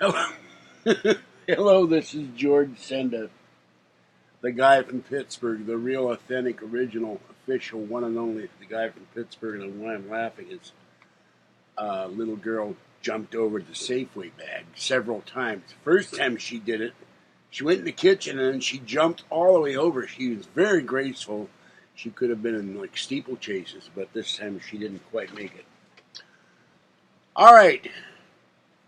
Hello, hello. This is George Senda, the guy from Pittsburgh, the real, authentic, original, official, one and only, the guy from Pittsburgh. And why I'm laughing is a little girl jumped over the Safeway bag several times. The first time she did it, she went in the kitchen and then she jumped all the way over. She was very graceful. She could have been in like steeplechases, but this time she didn't quite make it. All right.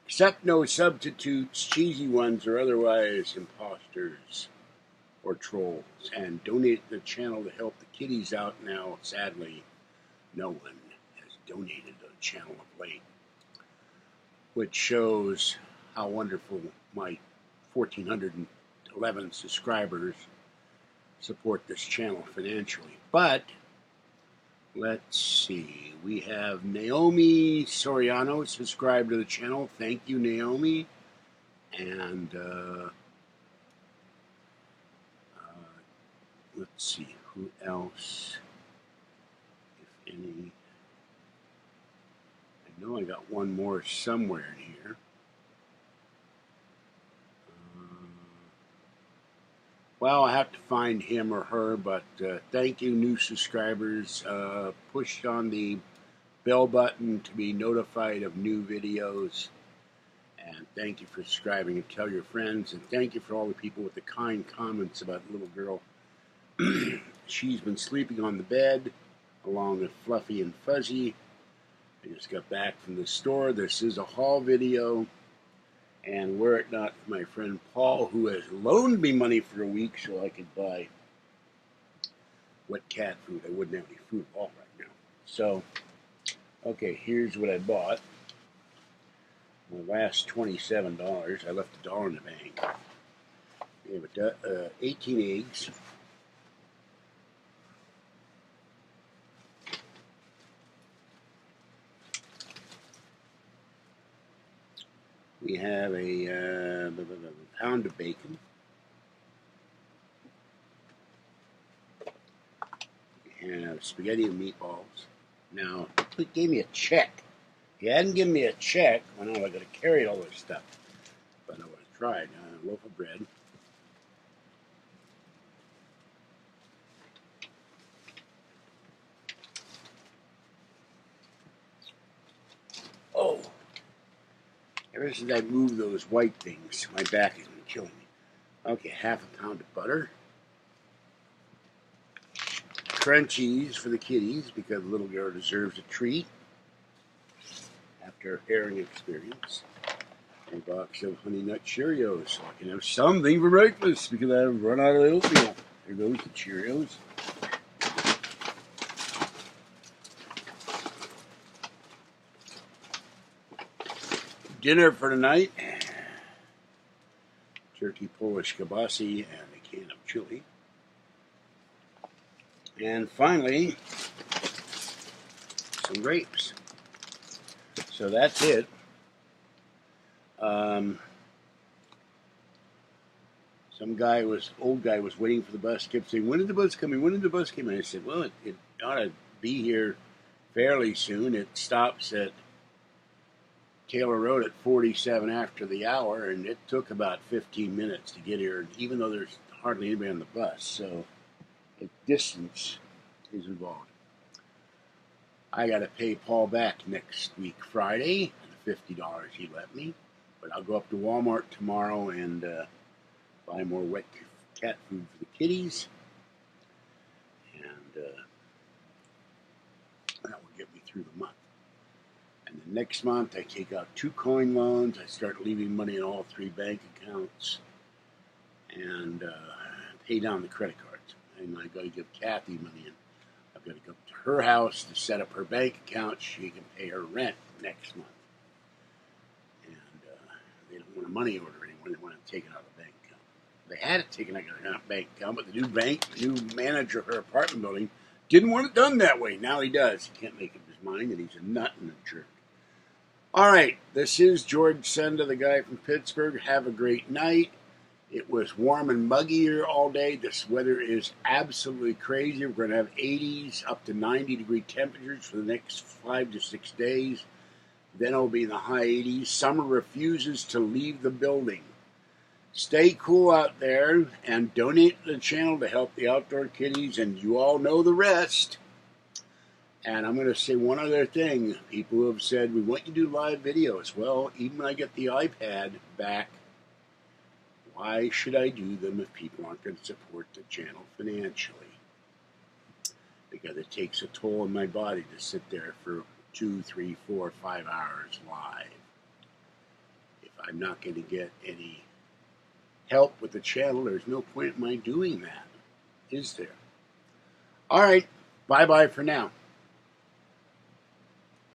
Accept no substitutes, cheesy ones, or otherwise imposters or trolls. And donate the channel to help the kitties out now. Sadly, no one has donated to the channel of late, which shows how wonderful my 1,411 subscribers support this channel financially. But let's see. We have Naomi Soriano subscribed to the channel. Thank you, Naomi. And let's see who else, if any. I know I got one more somewhere in here. Well, I have to find him or her, but thank you, new subscribers. Push on the bell button to be notified of new videos. And thank you for subscribing, and tell your friends. And thank you for all the people with the kind comments about the little girl. She's been sleeping on the bed along with Fluffy and Fuzzy. I just got back from the store. This is a haul video. And were it not for my friend Paul, who has loaned me money for a week so I could buy wet cat food, I wouldn't have any food at all right now. So, okay, here's what I bought. My last $27. I left $1 in the bank. We have 18 eggs. We have a pound of bacon. We have spaghetti and meatballs. Now, he gave me a check. If he hadn't given me a check, well, now I got to carry all this stuff. But I would have tried. A loaf of bread. Oh. Ever since I moved those white things, my back has been killing me. Okay, half a pound of butter. Crunchies for the kitties, because the little girl deserves a treat after a herring experience. A box of Honey Nut Cheerios, so I can have something for breakfast, because I've run out of oatmeal. Here goes the Cheerios. Dinner for tonight: turkey Polish kibasi and a can of chili. And finally, some grapes. So that's it. Some old guy was waiting for the bus, kept saying, "When is the bus coming? When is the bus coming?" I said, "Well, it ought to be here fairly soon. It stops at Taylor Road at 47 after the hour, and it took about 15 minutes to get here, even though there's hardly anybody on the bus, so the distance is involved. I got to pay Paul back next week, Friday, the $50 he lent me, but I'll go up to Walmart tomorrow and buy more wet cat food for the kitties, and that will get me through the month. And the next month, I take out 2 coin loans. I start leaving money in all 3 bank accounts, and pay down the credit cards. And I got to give Kathy money, and I've got to go to her house to set up her bank account. She can pay her rent next month. And they don't want a money order anymore. They want it taken out of the bank account. They had it taken out of the bank account, but the new manager of her apartment building didn't want it done that way. Now he does. He can't make up his mind, and he's a nut and a jerk. All right, this is George Senda, the guy from Pittsburgh. Have a great night. It was warm and muggy here all day. This weather is absolutely crazy. We're going to have 80s up to 90-degree temperatures for the next 5 to 6 days. Then it'll be in the high 80s. Summer refuses to leave the building. Stay cool out there and donate to the channel to help the outdoor kitties, and you all know the rest. And I'm going to say one other thing. People who have said, we want you to do live videos. Well, even when I get the iPad back, why should I do them if people aren't going to support the channel financially? Because it takes a toll on my body to sit there for 2, 3, 4, 5 hours live. If I'm not going to get any help with the channel, there's no point in my doing that, is there? All right, bye-bye for now.